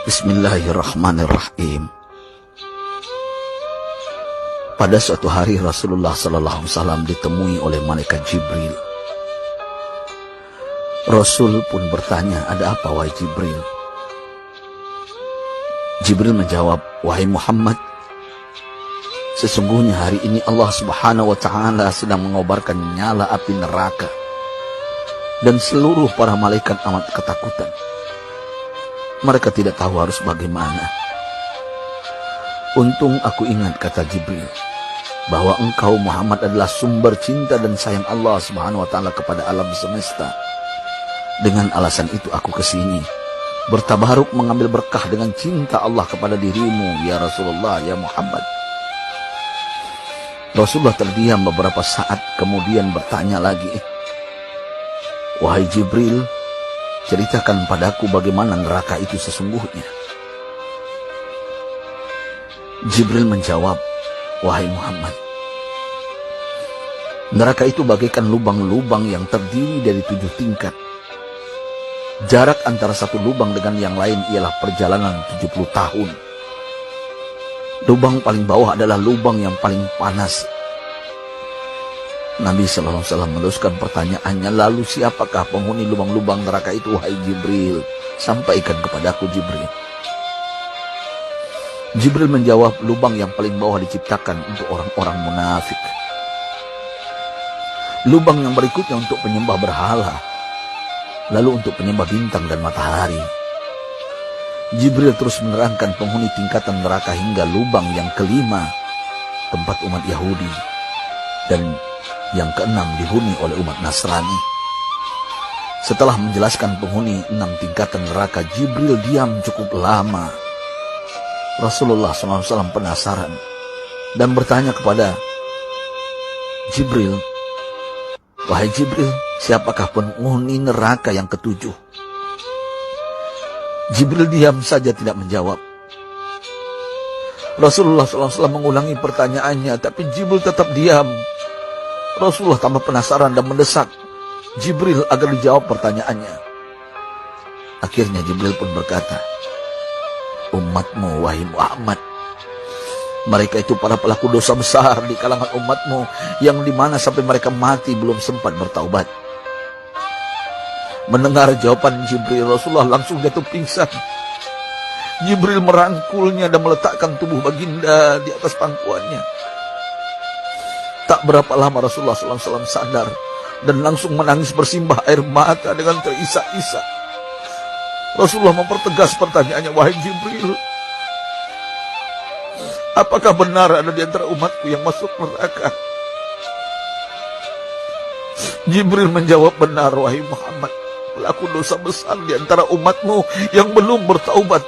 Bismillahirrahmanirrahim. Pada suatu hari Rasulullah SAW ditemui oleh malaikat Jibril. Rasul pun bertanya, "Ada apa wahai Jibril?" Jibril menjawab, "Wahai Muhammad, sesungguhnya hari ini Allah Subhanahu wa Ta'ala sedang mengobarkan nyala api neraka, dan seluruh para malaikat amat ketakutan. Mereka tidak tahu harus bagaimana. Untung aku ingat," kata Jibril, "bahwa engkau Muhammad adalah sumber cinta dan sayang Allah Subhanahu wa Ta'ala kepada alam semesta. Dengan alasan itu aku kesini, bertabaruk mengambil berkah dengan cinta Allah kepada dirimu, ya Rasulullah, ya Muhammad." Rasulullah terdiam beberapa saat, kemudian bertanya lagi, "Wahai Jibril, ceritakan padaku bagaimana neraka itu sesungguhnya." Jibril menjawab, "Wahai Muhammad, neraka itu bagaikan lubang-lubang yang terdiri dari 7 tingkat. Jarak antara satu lubang dengan yang lain ialah perjalanan 70 tahun. Lubang paling bawah adalah lubang yang paling panas." Nabi SAW meneruskan pertanyaannya, "Lalu siapakah penghuni lubang-lubang neraka itu, wahai Jibril? Sampaikan kepadaku, Jibril." Jibril menjawab, "Lubang yang paling bawah diciptakan untuk orang-orang munafik. Lubang yang berikutnya untuk penyembah berhala, lalu untuk penyembah bintang dan matahari." Jibril terus menerangkan penghuni tingkatan neraka hingga lubang yang kelima, tempat umat Yahudi, dan yang keenam dihuni oleh umat Nasrani. Setelah menjelaskan penghuni 6 tingkatan neraka, Jibril diam cukup lama. Rasulullah SAW penasaran dan bertanya kepada Jibril, "Wahai Jibril, siapakah penghuni neraka yang ke-7?" Jibril diam saja tidak menjawab. Rasulullah SAW mengulangi pertanyaannya, tapi Jibril tetap diam. Rasulullah tambah penasaran dan mendesak Jibril agar dijawab pertanyaannya. Akhirnya Jibril pun berkata, "Umatmu, wahai Muhammad, mereka itu para pelaku dosa besar di kalangan umatmu, yang dimana sampai mereka mati belum sempat bertaubat." Mendengar jawaban Jibril, Rasulullah langsung jatuh pingsan. Jibril merangkulnya dan meletakkan tubuh baginda di atas pangkuannya. Tak berapa lama Rasulullah SAW sadar dan langsung menangis bersimbah air mata dengan terisak-isak. Rasulullah mempertegas pertanyaannya, "Wahai Jibril, apakah benar ada di antara umatku yang masuk neraka?" Jibril menjawab, "Benar, wahai Muhammad, pelaku dosa besar di antara umatmu yang belum bertaubat."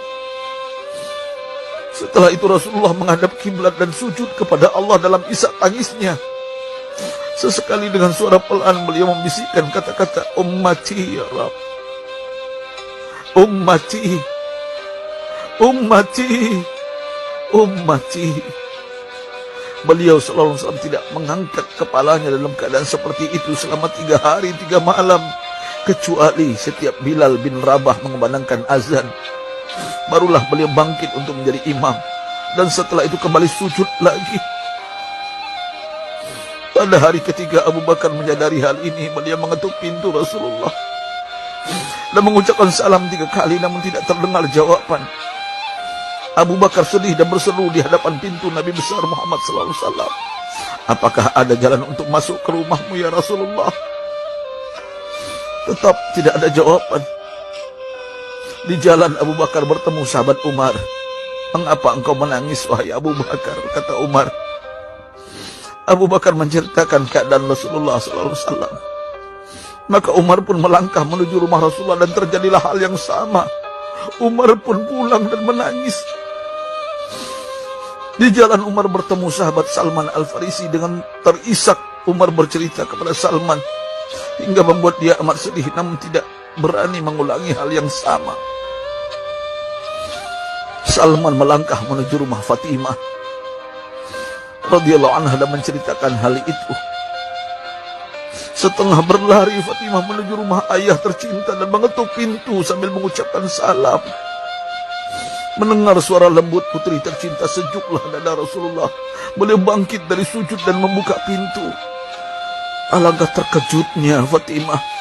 Setelah itu Rasulullah menghadap kiblat dan sujud kepada Allah dalam isak tangisnya. Sesekali dengan suara pelan beliau membisikkan kata-kata, "Ummati ya Rabb, ummati, ummati, ummati." Beliau SAW tidak mengangkat kepalanya dalam keadaan seperti itu selama 3 hari 3 malam, kecuali setiap Bilal bin Rabah mengumandangkan azan, barulah beliau bangkit untuk menjadi imam, dan setelah itu kembali sujud lagi. Pada hari ketiga Abu Bakar menyadari hal ini, beliau mengetuk pintu Rasulullah dan mengucapkan salam 3 kali, namun tidak terdengar jawaban. Abu Bakar sedih dan berseru di hadapan pintu Nabi besar Muhammad SAW, "Apakah ada jalan untuk masuk ke rumahmu ya Rasulullah?" Tetap tidak ada jawaban. Di jalan Abu Bakar bertemu sahabat Umar. "Mengapa engkau menangis, wahai Abu Bakar?" kata Umar. Abu Bakar menceritakan keadaan Rasulullah SAW. Maka Umar pun melangkah menuju rumah Rasulullah dan terjadilah hal yang sama. Umar pun pulang dan menangis. Di jalan Umar bertemu sahabat Salman Al-Farisi. Dengan terisak Umar bercerita kepada Salman hingga membuat dia amat sedih, namun tidak berani mengulangi hal yang sama. Salman melangkah menuju rumah Fatimah radhiyallahu anha dan menceritakan hal itu. Setengah berlari Fatimah menuju rumah ayah tercinta dan mengetuk pintu sambil mengucapkan salam. Mendengar suara lembut putri tercinta, sejuklah dada Rasulullah. Beliau bangkit dari sujud dan membuka pintu. Alangkah terkejutnya Fatimah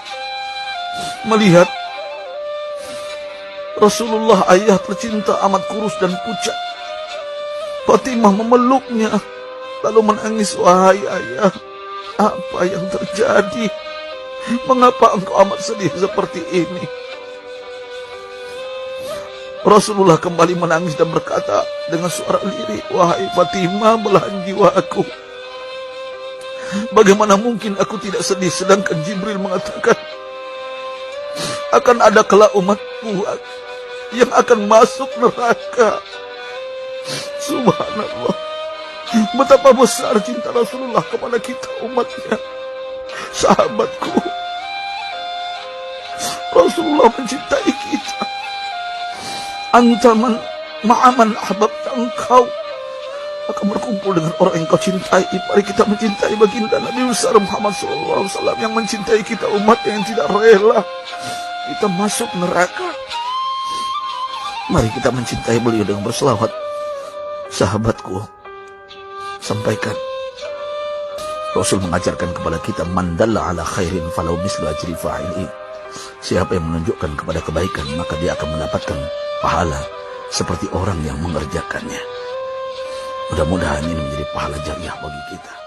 melihat Rasulullah, ayah tercinta, amat kurus dan pucat. Fatimah memeluknya lalu menangis. Wahai ayah, apa yang terjadi? Mengapa engkau amat sedih seperti ini? Rasulullah kembali menangis dan berkata dengan suara lirih, wahai Fatimah, belahan jiwaku, bagaimana mungkin aku tidak sedih sedangkan Jibril mengatakan akan ada kelak umatku yang akan masuk neraka. Subhanallah, betapa besar cinta Rasulullah kepada kita umatnya. Sahabatku, Rasulullah mencintai kita. Antaman ma'aman ahbabta, engkau akan berkumpul dengan orang yang kau cintai. Mari kita mencintai baginda Nabi besar Muhammad SAW yang mencintai kita umat yang tidak rela kita masuk neraka. Mari kita mencintai beliau dengan berselawat. Sahabatku, sampaikan, Rasul mengajarkan kepada kita, man dalla ala khairin falau mislu ajri fa'ili. Siapa yang menunjukkan kepada kebaikan, maka dia akan mendapatkan pahala seperti orang yang mengerjakannya. Mudah-mudahan ini menjadi pahala jariah bagi kita.